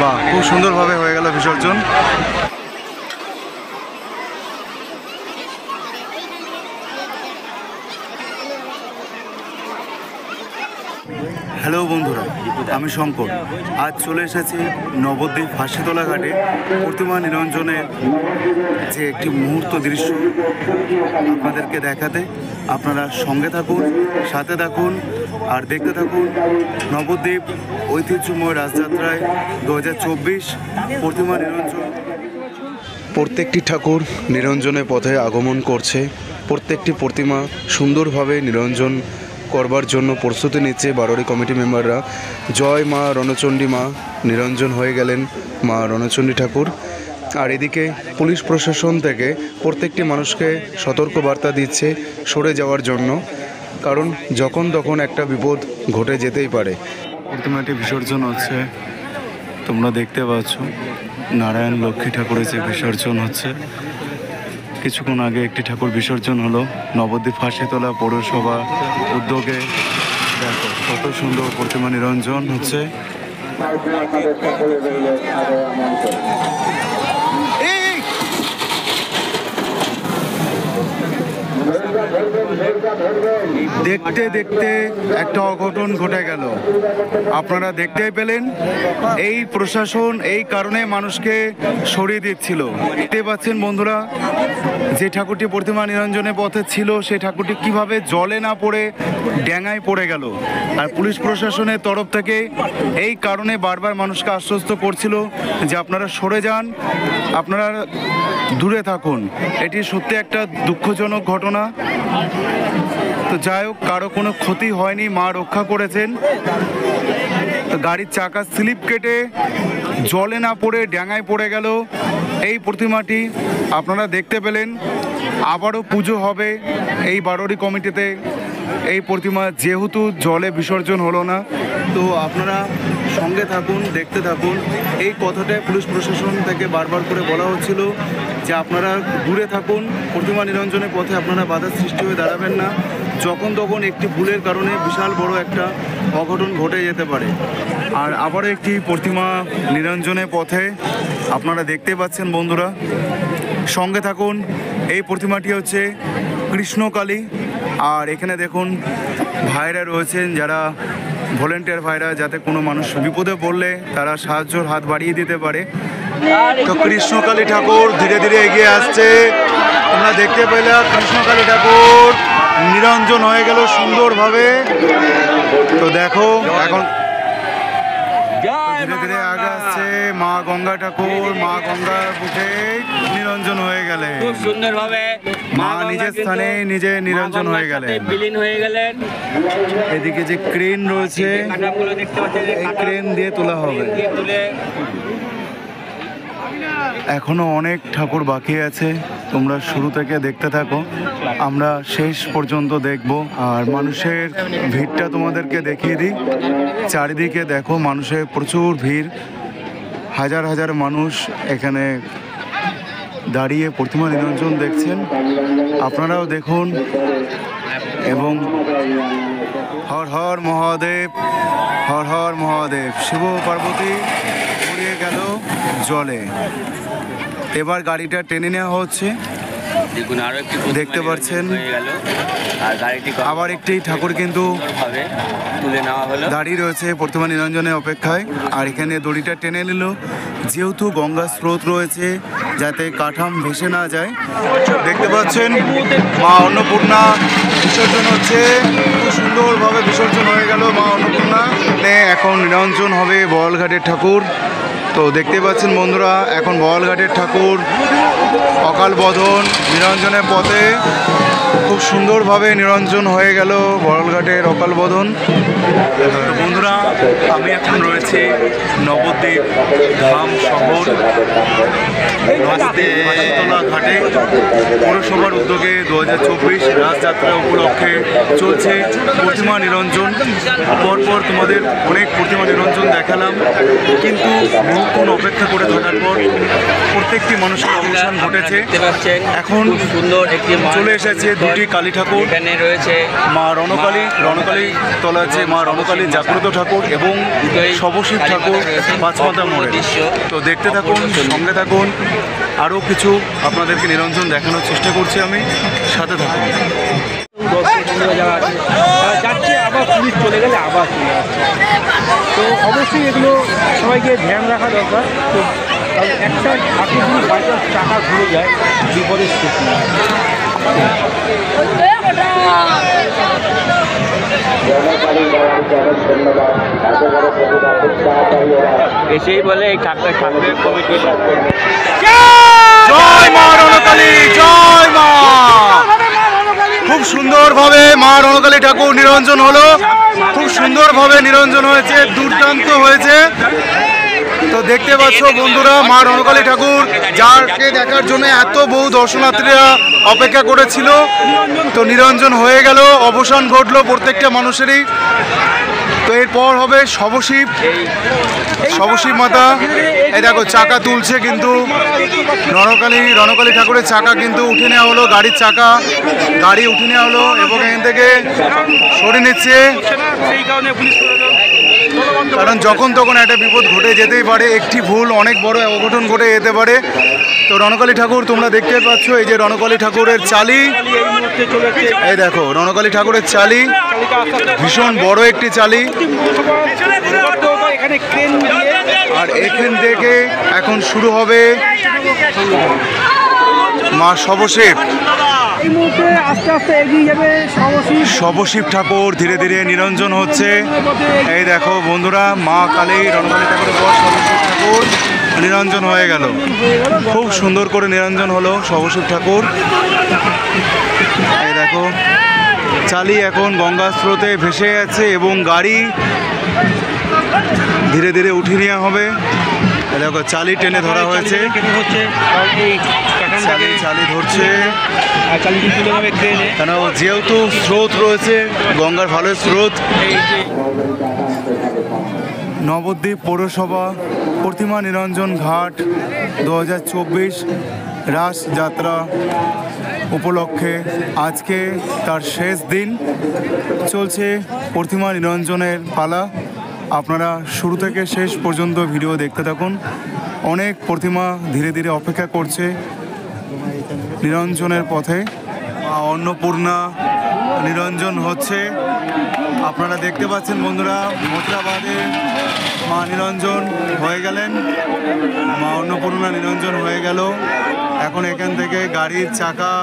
বাহ, খুব সুন্দরভাবে হয়ে গেল বিসর্জন। হ্যালো বন্ধুরা, আমি শঙ্কর। আজ চলে এসেছি নবদ্বীপ ফাঁসিতলা ঘাটে প্রতিমা নিরঞ্জনের যে একটি মুহূর্ত দৃশ্য আপনাদেরকে দেখাতে। আপনারা সঙ্গে থাকুন, সাথে থাকুন আর দেখতে থাকুন নবদ্বীপ ঐতিহ্যময় রাজযাত্রায় 2024 প্রতিমা নিরঞ্জন। প্রত্যেকটি ঠাকুর নিরঞ্জনের পথে আগমন করছে। প্রত্যেকটি প্রতিমা সুন্দরভাবে নিরঞ্জন করবার জন্য প্রস্তুতি নিচ্ছে বারোয়ারি কমিটি মেম্বাররা। জয় মা রণচণ্ডী মা, নিরঞ্জন হয়ে গেলেন মা রণচণ্ডী ঠাকুর। আর এদিকে পুলিশ প্রশাসন থেকে প্রত্যেকটি মানুষকে সতর্ক বার্তা দিচ্ছে সরে যাওয়ার জন্য, কারণ যখন তখন একটা বিপদ ঘটে যেতেই পারে। প্রতিমাটি বিসর্জন হচ্ছে, তোমরা দেখতে পাচ্ছ নারায়ণ লক্ষ্মী ঠাকুরের যে বিসর্জন হচ্ছে। কিছুক্ষণ আগে একটি ঠাকুর বিসর্জন হলো নবদ্বীপ ফাঁসিতলা পৌরসভা উদ্যোগে। দেখো কত সুন্দর প্রতিমা নিরঞ্জন হচ্ছে। দেখতে দেখতে একটা অঘটন ঘটে গেল, আপনারা দেখতেই পেলেন। এই প্রশাসন এই কারণে মানুষকে সরিয়ে দিচ্ছিল। দেখতে পাচ্ছেন বন্ধুরা, যে ঠাকুরটি প্রতিমা নিরঞ্জনের পথে ছিল সেই ঠাকুরটি কিভাবে জলে না পড়ে ড্যাঙায় পড়ে গেল। আর পুলিশ প্রশাসনের তরফ থেকে এই কারণে বারবার মানুষকে আশ্বস্ত করছিল যে আপনারা সরে যান, আপনারা দূরে থাকুন। এটি সত্যি একটা দুঃখজনক ঘটনা। তো যাই হোক, কারো কোনো ক্ষতি হয়নি, মা রক্ষা করেছেন। তো গাড়ির চাকা স্লিপ কেটে জলে না পড়ে ড্যাঙায় পড়ে গেল এই প্রতিমাটি। আপনারা দেখতে পেলেন। আবারও পুজো হবে এই বারোয়ারি কমিটিতে এই প্রতিমা, যেহেতু জলে বিসর্জন হলো না। তো আপনারা সঙ্গে থাকুন, দেখতে থাকুন। এই কথাটাই পুলিশ প্রশাসন থেকে বারবার করে বলা হচ্ছিল যে আপনারা দূরে থাকুন, প্রতিমা নিরঞ্জনের পথে আপনারা বাধা সৃষ্টি হয়ে দাঁড়াবেন না। যখন তখন একটি ভুলের কারণে বিশাল বড় একটা অঘটন ঘটে যেতে পারে। আর আবারও একটি প্রতিমা নিরঞ্জনের পথে আপনারা দেখতে পাচ্ছেন বন্ধুরা, সঙ্গে থাকুন। এই প্রতিমাটি হচ্ছে কৃষ্ণকালী। আর এখানে দেখুন ভাইরা রয়েছেন, যারা ভলেন্টিয়ার ভাইরা, যাতে কোনো মানুষ বিপদে পড়লে তারা সাহায্যের হাত বাড়িয়ে দিতে পারে। তো কৃষ্ণকালী ঠাকুর ধীরে ধীরে এগিয়ে আসছে, তোমরা দেখতে পেলে। কৃষ্ণকালী ঠাকুর নিরঞ্জন হয়ে গেল সুন্দরভাবে। তো দেখো এখন ধীরে ধীরে আগে আসছে মা গঙ্গা ঠাকুর। মা গঙ্গা বুঝে নিরঞ্জন হয়ে গেলে, খুব সুন্দরভাবে মা নিজের স্থানে নিজে নিরঞ্জন হয়ে গেলেন, বিলীন হয়ে গেলেন। এদিকে যে ক্রেন রয়েছে, এই ক্রেন দিয়ে তোলা হবে। এখনো অনেক ঠাকুর বাকি আছে, তোমরা শুরু থেকে দেখতে থাকো, আমরা শেষ পর্যন্ত দেখব। আর মানুষের ভিড়টা তোমাদেরকে দেখিয়ে দিই। চারিদিকে দেখো মানুষের প্রচুর ভিড়, হাজার হাজার মানুষ এখানে দাঁড়িয়ে প্রতিমা নিরঞ্জন দেখছেন। আপনারাও দেখুন। এবং হর হর মহাদেব, হর হর মহাদেব। শিব পার্বতী পড়িয়ে গেল জলে। এবার গাড়িটা টেনে নেওয়া হচ্ছে, দেখতে পাচ্ছেন। আবার একটি ঠাকুর কিন্তু দাঁড়িয়ে রয়েছে প্রতিমা নিরঞ্জনের অপেক্ষায়। আর এখানে দড়িটা টেনে নিল, যেহেতু গঙ্গা স্রোত রয়েছে যাতে কাঠাম ভেসে না যায়। দেখতে পাচ্ছেন মা অন্নপূর্ণা বিসর্জন হচ্ছে, খুব সুন্দরভাবে বিসর্জন হয়ে গেল মা অন্নপূর্ণা। এখন নিরঞ্জন হবে বলঘাটের ঠাকুর। তো দেখতে পাচ্ছেন বন্ধুরা, এখন বলঘাটের ঠাকুর অকাল বোধন নিরঞ্জনের পথে খুব সুন্দরভাবে নিরঞ্জন হয়ে গেল বলঘাটের অকাল বোধন। বন্ধুরা, আমি এখন রয়েছি নবদ্বীপ ধাম শহর ফাঁসিতলা ঘাটে। পৌরসভার উদ্যোগে 2024 রাজযাত্রা উপলক্ষে চলছে প্রতিমা নিরঞ্জন। পরপর তোমাদের অনেক প্রতিমা নিরঞ্জন দেখালাম, কিন্তু বহুক্ষণ অপেক্ষা করে থাকার পর প্রত্যেকটি মানুষের অবসান ঘটেছে। এখন সুন্দর একটি চলে এসেছে দুটি কালী ঠাকুর, এখানে রয়েছে মা রণকালী, রণকালী তলা আছে মা রণকালী জাগ্রত ঠাকুর এবং শবশিব ঠাকুর পাঁচমাথা মোড়ে। তো দেখতে থাকুন, সঙ্গে থাকুন, আরও কিছু আপনাদেরকে নিরঞ্জন দেখানোর চেষ্টা করছি আমি, সাথে থাকুন। যারা আছে তারা যাচ্ছে, আবার পুলিশ চলে গেলে আবার চলে আসছে। তো অবশ্যই এগুলো সবাইকে ধ্যান রাখা দরকার। তো কারণ একটা ঠাকুর যদি বাইচান্স টাকা ঘুরে যায়, বিপদের স্থিতি। এসেই বলে এই ঠাকুরের কমিটি জয় মা রণকালী, জয় মা। খুব সুন্দরভাবে মা রণকালী ঠাকুর নিরঞ্জন হলো, খুব সুন্দরভাবে নিরঞ্জন হয়েছে, দুর্দান্ত হয়েছে। তো দেখতে পাচ্ছ বন্ধুরা, মা রণকালী ঠাকুর যাকে দেখার জন্য এত বহু দর্শনার্থীরা অপেক্ষা করেছিল, তো নিরঞ্জন হয়ে গেল, অবসান ঘটলো প্রত্যেকটা মানুষেরই। তো এরপর হবে শবশিব, শবশিব মাতা। এই দেখো চাকা তুলছে, কিন্তু রণকালী ঠাকুরের চাকা কিন্তু উঠে নেওয়া হলো, গাড়ির চাকা গাড়ি উঠে নেওয়া হলো এবং এখান থেকে সরে নিচ্ছে, কারণ যখন তখন একটা বিপদ ঘটে যেতেই পারে, একটি ভুল অনেক বড় অঘটন ঘটে যেতে পারে। তো রণকালী ঠাকুর তোমরা দেখতে পাচ্ছ, এই যে রণকালী ঠাকুরের চালি, এই দেখো রণকালী ঠাকুরের চালি, ভীষণ বড় একটি চালি। আর এখান থেকে এখন শুরু হবে মা শবশিব। আস্তে আস্তে এগিয়ে যাবে শবশিব ঠাকুর, ধীরে ধীরে নিরঞ্জন হচ্ছে। এই দেখো বন্ধুরা, মা কালী রণকালী ঠাকুরের পর শবশিব ঠাকুর নিরঞ্জন হয়ে গেল। খুব সুন্দর করে নিরঞ্জন হলো শবশিব ঠাকুর। এই দেখো চালি এখন গঙ্গা স্রোতে ভেসে যাচ্ছে এবং গাড়ি ধীরে ধীরে উঠিয়ে নেওয়া হবে। দেখো চালি টেনে ধরা হয়েছে, চালি ধরছে, কেন যেহেতু স্রোত রয়েছে, গঙ্গার ভালো স্রোত। নবদ্বীপ পৌরসভা প্রতিমা নিরঞ্জন ঘাট 2024 রাস যাত্রা উপলক্ষে আজকে তার শেষ দিন, চলছে প্রতিমা নিরঞ্জনের পালা। আপনারা শুরু থেকে শেষ পর্যন্ত ভিডিও দেখতে থাকুন। অনেক প্রতিমা ধীরে ধীরে অপেক্ষা করছে নিরঞ্জনের পথে। অন্নপূর্ণা নিরঞ্জন হচ্ছে, আপনারা দেখতে পাচ্ছেন বন্ধুরা, মথুরাবাদে মা নিরঞ্জন হয়ে গেলেন, মা অন্নপূর্ণা নিরঞ্জন হয়ে গেল। এখন এখান থেকে গাড়ির চাকা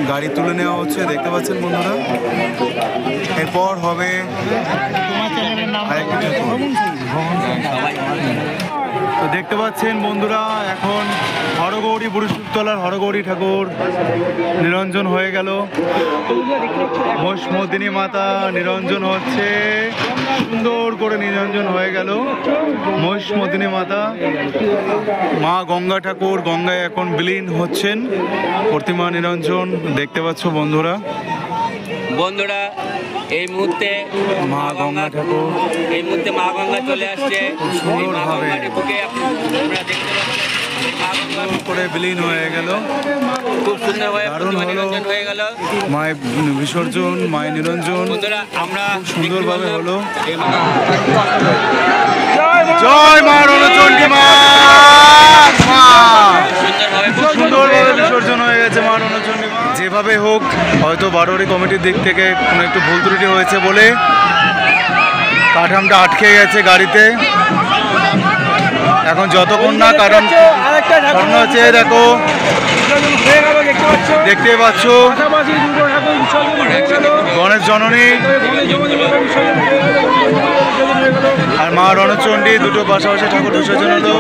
গাড়ি তুলে নেওয়া হচ্ছে, দেখতে পাচ্ছেন বন্ধুরা। এরপর হবে আরেকটি ঠাকুর। তো দেখতে পাচ্ছেন বন্ধুরা, এখন হরগৌরী বুড়িশুরতলার হরগৌরী ঠাকুর নিরঞ্জন হয়ে গেল। মহিষমর্দিনী মাতা নিরঞ্জন হচ্ছে, সুন্দর করে নিরঞ্জন হয়ে গেল মহিষমর্দিনী মাতা। মা গঙ্গা ঠাকুর গঙ্গায় এখন বিলীন হচ্ছেন, প্রতিমা নিরঞ্জন দেখতে পাচ্ছ বন্ধুরা। এই মুহূর্তে মা গঙ্গা ঠাকুর মা গঙ্গা চলে আসছে, সুন্দরভাবে করে বিলীন হয়ে গেল, খুব সুন্দরভাবে দারুণ হলো। হয়ে গেল মায়ের বিসর্জন, মায়ের নিরঞ্জন আমরা সুন্দরভাবে হলো। জয় মা রণচণ্ডী মা, খুব সুন্দরভাবে বিসর্জন হয়ে গেছে মা রণচণ্ডী মা। যেভাবে হোক, হয়তো বারোয়ারি কমিটির দিক থেকে কোনো একটু ভুল ত্রুটি হয়েছে বলে কাঠামটা আটকে গেছে গাড়িতে। এখন যতক্ষণ না কারণ হচ্ছে, দেখো দেখতে পাচ্ছ গণেশ জননী আর মা রণচণ্ডী দুটো পাশাপাশি ঠাকুর বিসর্জন হলো।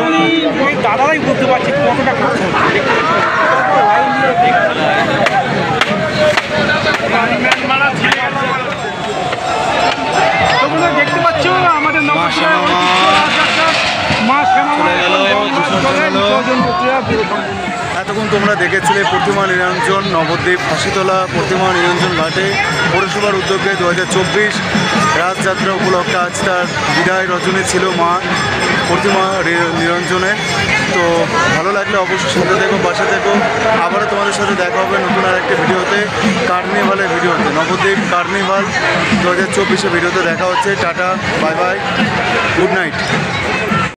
দাদারাই বলতে পারছে কতটা কষ্ট হচ্ছে। দেখতে পাচ্ছ আমাদের এতক্ষণ তোমরা দেখেছিলে প্রতিমা নিরঞ্জন নবদ্বীপ ফাঁসিতলা প্রতিমা নিরঞ্জন ঘাটে পৌরসভার উদ্যোগে 2024 রাজযাত্রা উপলক্ষে আজ তার বিদায় রজনী ছিল মা প্রতিমা নিরঞ্জনের। তো ভালো লাগলে অবশ্যই সাথে দেখো, পাশে দেখো। আবারও তোমাদের সাথে দেখা হবে নতুন আর একটা ভিডিওতে, কার্নিভালের ভিডিওতে, নবদ্বীপ কার্নিভাল 2024 ভিডিওতে দেখা হচ্ছে। Tata, bye bye, good night.